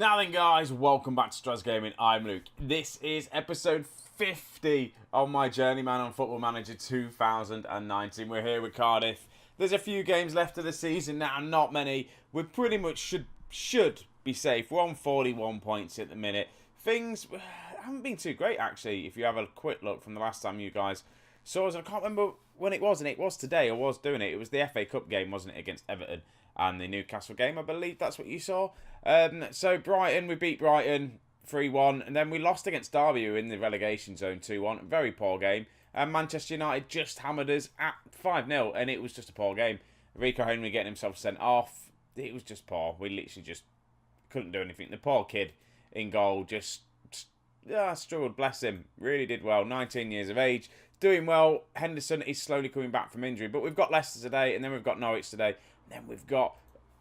Now then, guys, welcome back to Strasz Gaming. I'm Luke. This is episode 50 of my Journeyman on Football Manager 2019. We're here with Cardiff. There's a few games left of the season now, not many. We pretty much should be safe. We're on 41 points at the minute. Things haven't been too great, actually, if you have a quick look from the last time you guys saw us. I can't remember when it was, and it was today. I was doing it. It was the FA Cup game, wasn't it, against Everton, and the Newcastle game. I believe that's what you saw. So Brighton, we beat Brighton 3-1, and then we lost against Derby, who were in the relegation zone 2-1. Very poor game. And Manchester United just hammered us at 5-0, and it was just a poor game. Rico Henry getting himself sent off. It was just poor. We literally just couldn't do anything. The poor kid in goal just struggled, bless him. Really did well. 19 years of age. Doing well. Henderson is slowly coming back from injury. But we've got Leicester today, and then we've got Norwich today. And then we've got...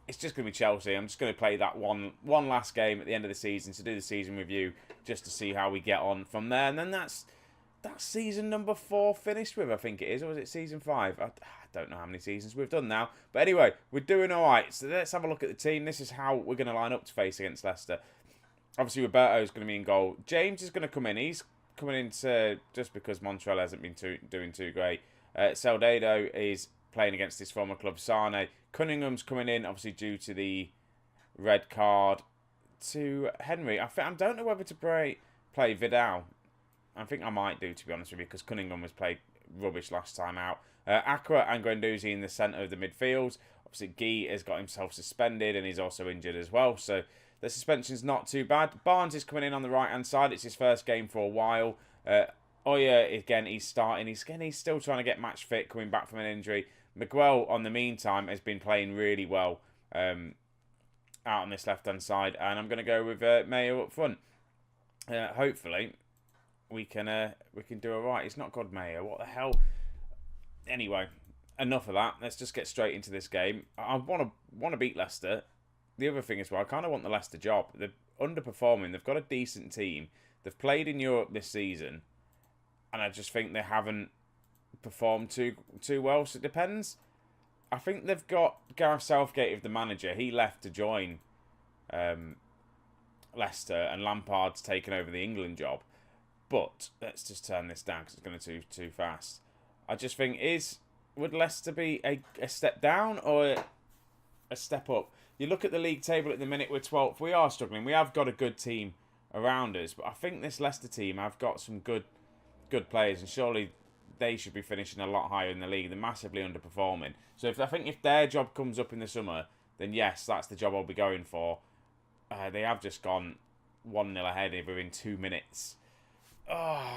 It's just going to be Chelsea. I'm just going to play that one last game at the end of the season to do the season review, just to see how we get on from there. And then that's season number 4 finished with, I think it is. Or was it season 5? I don't know how many seasons we've done now. But anyway, we're doing all right. So let's have a look at the team. This is how we're going to line up to face against Leicester. Obviously, Roberto's going to be in goal. James is going to come in. He's coming in just because Montreal hasn't been doing too great. Soldado is playing against his former club, Sane. Cunningham's coming in, obviously, due to the red card to Henry. I don't know whether to play Vidal. I think I might do, to be honest with you, because Cunningham was played rubbish last time out. Aqua and Guendouzi in the centre of the midfield. Obviously, Guy has got himself suspended, and he's also injured as well, so the suspension's not too bad. Barnes is coming in on the right-hand side. It's his first game for a while. Oya, again, he's starting. He's still trying to get match fit, coming back from an injury. Miguel, on the meantime, has been playing really well out on this left-hand side. And I'm going to go with Mayo up front. Hopefully, we can do all right. It's not called Mayo. What the hell? Anyway, enough of that. Let's just get straight into this game. I want to beat Leicester. The other thing as well, I kind of want the Leicester job. They're underperforming. They've got a decent team. They've played in Europe this season. And I just think they haven't performed too well, so it depends. I think they've got Gareth Southgate as the manager. He left to join Leicester, and Lampard's taken over the England job. But let's just turn this down because it's going to too fast. I just think, would Leicester be a step down or a step up? You look at the league table at the minute, we're 12th. We are struggling. We have got a good team around us, but I think this Leicester team have got some good players, and surely they should be finishing a lot higher in the league. They're massively underperforming. So I think if their job comes up in the summer, then yes, that's the job I'll be going for. They have just gone 1-0 ahead within 2 minutes.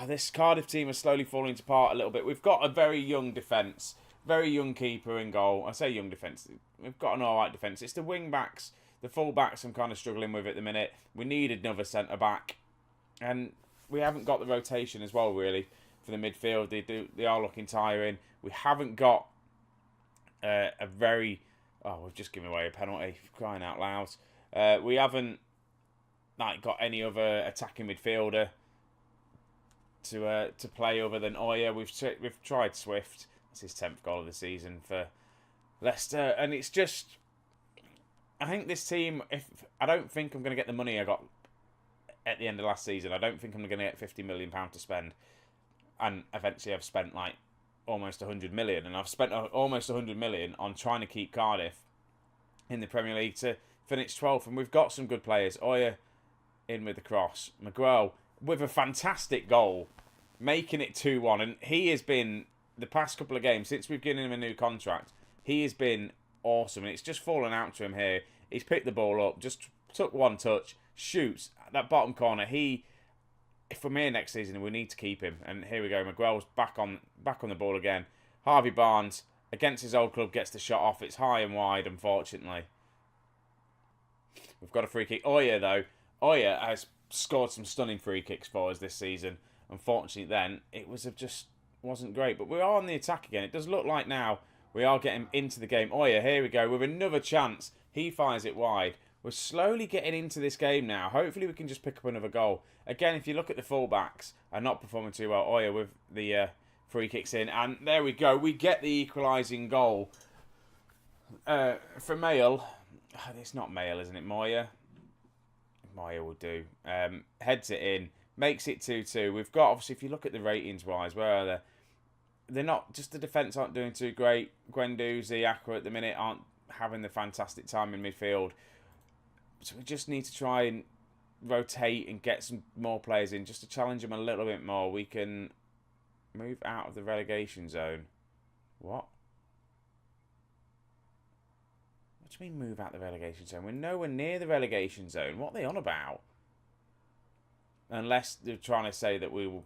This Cardiff team is slowly falling apart a little bit. We've got a very young defence, very young keeper in goal. I say young defence. We've got an alright defence. It's the wing-backs, the full-backs I'm kind of struggling with at the minute. We need another centre-back. And we haven't got the rotation as well, really, for the midfield. They are looking tiring. We haven't got a very... Oh, we've just given away a penalty, crying out loud. We haven't got any other attacking midfielder to play other than Oya. We've tried Swift. That's his 10th goal of the season for Leicester. And it's just... I think this team... I don't think I'm going to get the money I got at the end of last season. I don't think I'm going to get £50 million to spend. And eventually I've spent almost 100 million. And I've spent almost 100 million on trying to keep Cardiff in the Premier League to finish 12th. And we've got some good players. Oya in with the cross. Miguel with a fantastic goal, making it 2-1. And he has been, the past couple of games, since we've given him a new contract, he has been awesome. And it's just fallen out to him here. He's picked the ball up, just took one touch, shoots that bottom corner. If we're here next season, we need to keep him. And here we go. Miguel's back on the ball again. Harvey Barnes against his old club gets the shot off. It's high and wide, unfortunately. We've got a free kick. Oya, though. Oya has scored some stunning free kicks for us this season. Unfortunately, then it just wasn't great. But we are on the attack again. It does look like now we are getting into the game. Oya, here we go with another chance. He fires it wide. We're slowly getting into this game now. Hopefully we can just pick up another goal. Again, if you look at the fullbacks, are not performing too well. Oya with the free kicks in. And there we go. We get the equalising goal for Mail. It's not Mail, isn't it? Moya. Maya will do. Heads it in, makes it 2-2. We've got, obviously, if you look at the ratings-wise, where are they? They're not, just the defence aren't doing too great. Guendouzi, Aqua at the minute aren't having the fantastic time in midfield. So we just need to try and rotate and get some more players in just to challenge them a little bit more. We can move out of the relegation zone. What? What do you mean move out the relegation zone? We're nowhere near the relegation zone. What are they on about? Unless they're trying to say that we will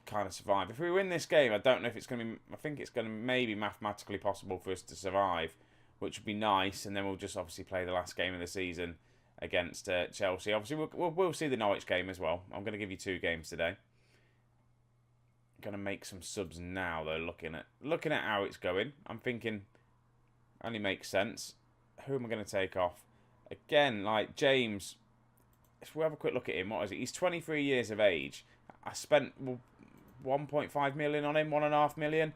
kind of survive. If we win this game, I don't know if it's going to be... I think it's going to maybe mathematically possible for us to survive, which would be nice. And then we'll just obviously play the last game of the season against Chelsea. Obviously, we'll see the Norwich game as well. I'm going to give you 2 games today. Going to make some subs now, though, looking at how it's going. I'm thinking... only makes sense. Who am I going to take off? Again, like James, if we have a quick look at him, what is it? He's 23 years of age. I spent 1.5 million on him, 1.5 million.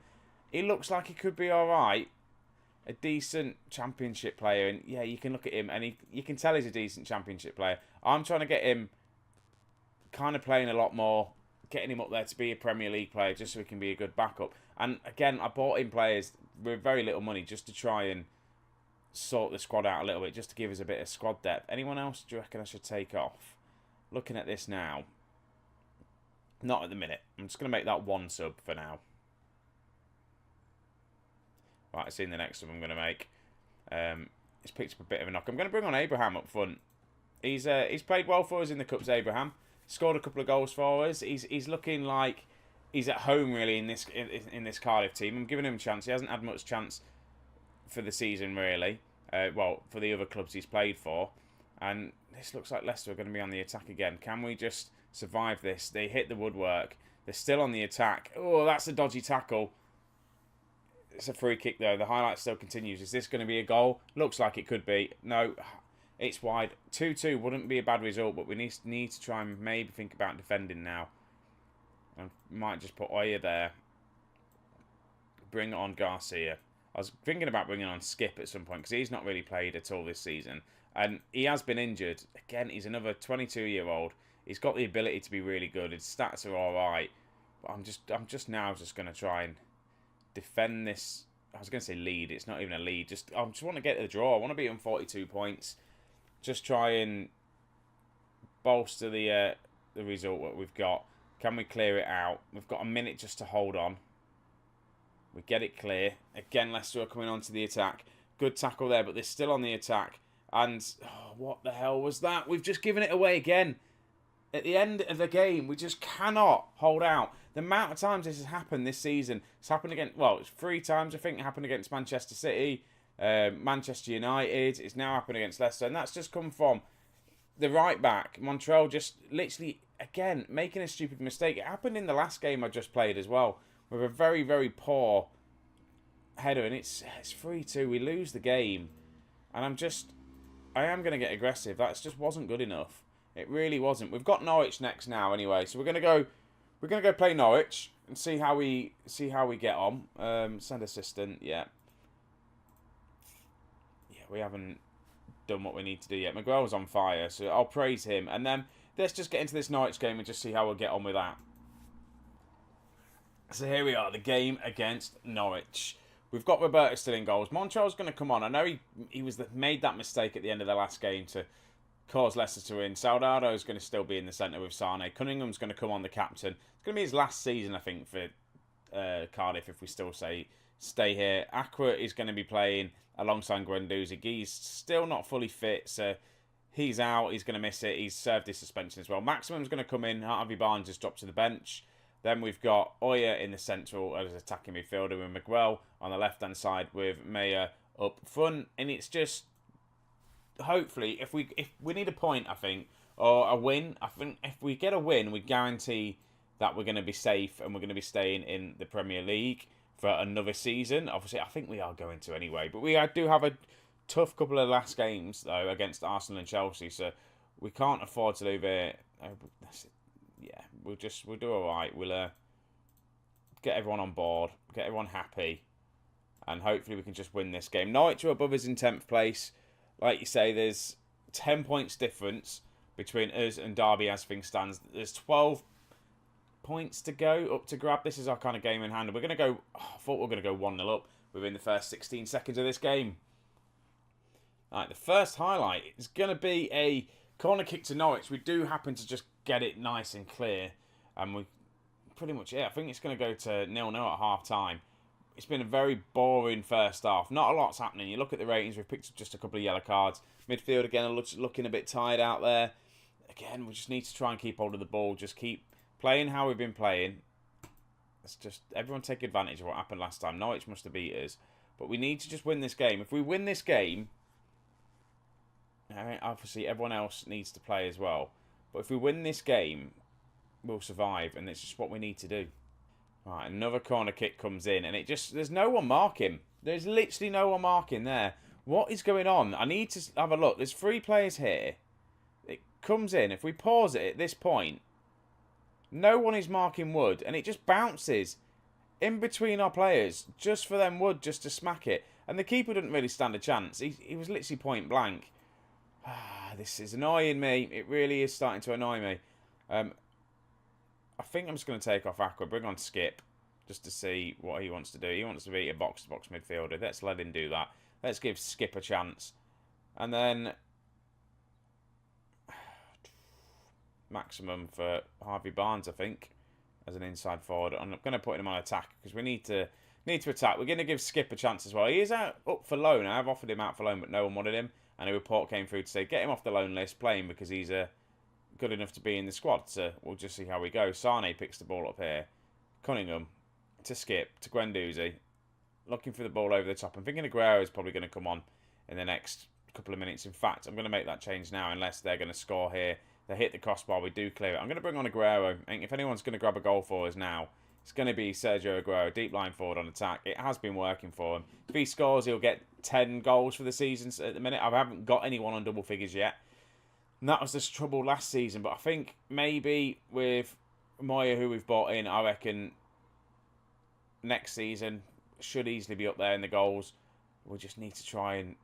He looks like he could be alright. A decent championship player. And yeah, you can look at him and you can tell he's a decent championship player. I'm trying to get him kind of playing a lot more, getting him up there to be a Premier League player just so he can be a good backup. And again, I bought in players with very little money just to try and sort the squad out a little bit, just to give us a bit of squad depth. Anyone else do you reckon I should take off? Looking at this now. Not at the minute. I'm just going to make that 1 sub for now. Right, I've seen the next sub I'm going to make. He's picked up a bit of a knock. I'm going to bring on Abraham up front. He's played well for us in the Cups, Abraham. Scored a couple of goals for us. He's looking like he's at home really in this Cardiff team. I'm giving him a chance. He hasn't had much chance for the season really. Well, for the other clubs he's played for. And this looks like Leicester are going to be on the attack again. Can we just survive this? They hit the woodwork. They're still on the attack. Oh, that's a dodgy tackle. It's a free kick though. The highlight still continues. Is this going to be a goal? Looks like it could be. No, it's wide. 2-2 wouldn't be a bad result, but we need to try and maybe think about defending now. I might just put Oya there. Bring on Garcia. I was thinking about bringing on Skip at some point because he's not really played at all this season. And he has been injured. Again, he's another 22-year-old. He's got the ability to be really good. His stats are all right. But I'm just now going to try and defend this. I was going to say lead. It's not even a lead. I just want to get the draw. I want to be on 42 points. Just try and bolster the result that we've got. Can we clear it out? We've got a minute just to hold on. We get it clear. Again, Leicester are coming onto the attack. Good tackle there, but they're still on the attack. And oh, what the hell was that? We've just given it away again. At the end of the game, we just cannot hold out. The amount of times this has happened this season, it's happened against, well, it's 3 times, I think. It happened against Manchester City, Manchester United. It's now happened against Leicester. And that's just come from the right back. Montreal just literally, again, making a stupid mistake. It happened in the last game I just played as well, with a very, very poor header. And it's 3-2. We lose the game. And I am going to get aggressive. That just wasn't good enough. It really wasn't. We've got Norwich next now anyway. So we're going to go play Norwich and see how we get on. Send assistant, yeah. Yeah, we haven't done what we need to do yet. Miguel's on fire, so I'll praise him. And then let's just get into this Norwich game and just see how we'll get on with that. So here we are, the game against Norwich. We've got Roberto still in goals. Montreal's going to come on. I know he made that mistake at the end of the last game to cause Leicester to win. Saudado's going to still be in the centre with Sane. Cunningham's going to come on, the captain. It's going to be his last season, I think, for Cardiff, if we still stay here. Aqua is going to be playing alongside Guendouzi. He's still not fully fit, so he's out. He's going to miss it. He's served his suspension as well. Maximum's going to come in. Harvey Barnes has dropped to the bench. Then we've got Oya in the central as attacking midfielder with Miguel on the left-hand side with Maya up front. And it's just, hopefully, if we need a point, I think, or a win. I think if we get a win, we guarantee that we're going to be safe and we're going to be staying in the Premier League for another season. Obviously, I think we are going to anyway. But we do have a tough couple of last games, though, against Arsenal and Chelsea. So we can't afford to leave it. Yeah, we'll do all right. We'll get everyone on board, get everyone happy, and hopefully we can just win this game. Norwich are above us in 10th place. Like you say, there's 10 points difference between us and Derby as things stands. There's 12 points to go up to grab. This is our kind of game in hand. We're going to go... I thought we were going to go 1-0 up within the first 16 seconds of this game. Right, the first highlight is going to be a corner kick to Norwich. We do happen to just get it nice and clear. And we pretty much... I think it's going to go to 0-0 at half-time. It's been a very boring first half. Not a lot's happening. You look at the ratings, we've picked up just a couple of yellow cards. Midfield, again, looking a bit tired out there. Again, we just need to try and keep hold of the ball. Just keep playing how we've been playing. Let's just... Everyone take advantage of what happened last time. Norwich must have beat us. But we need to just win this game. If we win this game... Obviously, everyone else needs to play as well. But if we win this game, we'll survive. And it's just what we need to do. Right, another corner kick comes in, and it just... There's no one marking. There's literally no one marking there. What is going on? I need to have a look. There's 3 players here. It comes in. If we pause it at this point, no one is marking Wood, and it just bounces in between our players just for them Wood just to smack it. And the keeper didn't really stand a chance. He was literally point blank. This is annoying me. It really is starting to annoy me. I think I'm just going to take off Aqua, bring on Skip, just to see what he wants to do. He wants to be a box-to-box midfielder. Let's let him do that. Let's give Skip a chance. And then... maximum for Harvey Barnes, I think, as an inside forward. I'm going to put him on attack, because we need to attack. We're going to give Skip a chance as well. He is up for loan. I've offered him out for loan, but no one wanted him. And a report came through to say, get him off the loan list, play him, because he's good enough to be in the squad. So we'll just see how we go. Sane picks the ball up here. Cunningham to Skip to Guendouzi, looking for the ball over the top. I'm thinking Aguero is probably going to come on in the next couple of minutes. In fact, I'm going to make that change now, unless they're going to score here. They hit the crossbar, we do clear it. I'm going to bring on Aguero. I think if anyone's going to grab a goal for us now, it's going to be Sergio Aguero, deep line forward on attack. It has been working for him. If he scores, he'll get 10 goals for the season at the minute. I haven't got anyone on double figures yet. And that was the trouble last season. But I think maybe with Moya, who we've bought in, I reckon next season should easily be up there in the goals. We just need to try and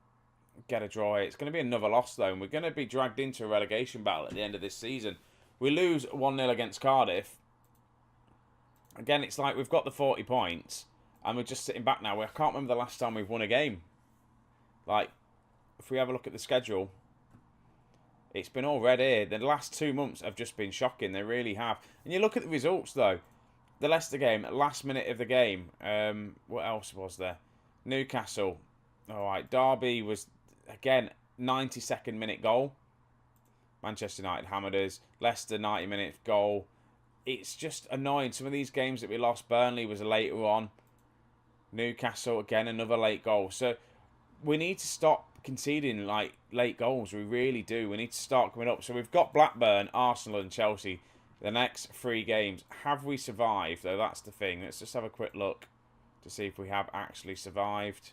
get a draw. It's going to be another loss, though, and we're going to be dragged into a relegation battle at the end of this season. We lose 1-0 against Cardiff. Again, it's like we've got the 40 points, and we're just sitting back now. I can't remember the last time we've won a game. Like, if we have a look at the schedule, it's been all red here. The last 2 months have just been shocking. They really have. And you look at the results, though. The Leicester game, last minute of the game. What else was there? Newcastle. All right, Derby was... Again, 92nd minute goal. Manchester United hammered us. Leicester, 90-minute goal. It's just annoying. Some of these games that we lost, Burnley was later on. Newcastle, again, another late goal. So we need to stop conceding like late goals. We really do. We need to start coming up. So we've got Blackburn, Arsenal and Chelsea. The next 3 games. Have we survived, though? That's the thing. Let's just have a quick look to see if we have actually survived.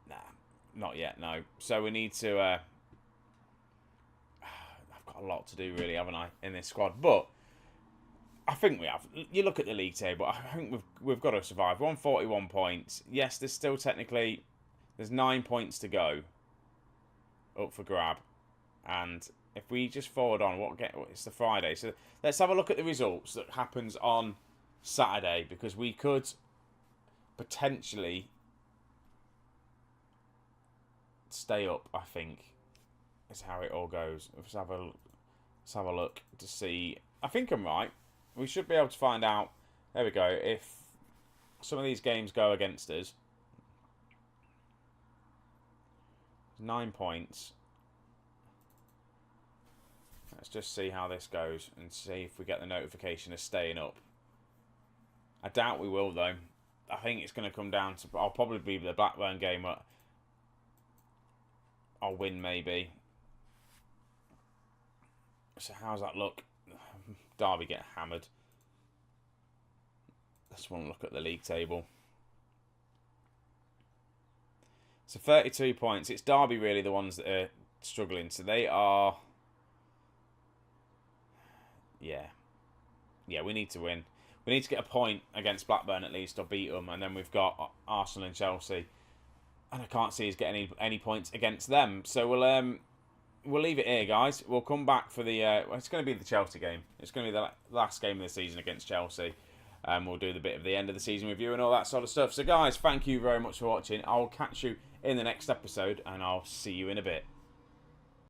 Nah, not yet, no. So we need to... I've got a lot to do, really, haven't I, in this squad? But I think we have. You look at the league table, I think we've got to survive. 141 points. Yes, there's still technically... There's 9 points to go up for grab. And if we just forward on, it's the Friday. So let's have a look at the results that happens on Saturday, because we could potentially... stay up, I think, is how it all goes. Let's have a look to see. I think I'm right. We should be able to find out. There we go. If some of these games go against us, 9 points. Let's just see how this goes and see if we get the notification of staying up. I doubt we will, though. I think it's going to come down to... I'll probably be the Blackburn game where I'll win, maybe. So how's that look? Derby get hammered. Let's want to look at the league table. So 32 points. It's Derby really the ones that are struggling. So they are... Yeah, we need to win. We need to get a point against Blackburn at least, or beat them. And then we've got Arsenal and Chelsea. and I can't see us getting any points against them. So we'll leave it here, guys. We'll come back for the... it's going to be the Chelsea game. It's going to be the last game of the season against Chelsea. We'll do the bit of the end of the season review and all that sort of stuff. So, guys, thank you very much for watching. I'll catch you in the next episode, and I'll see you in a bit.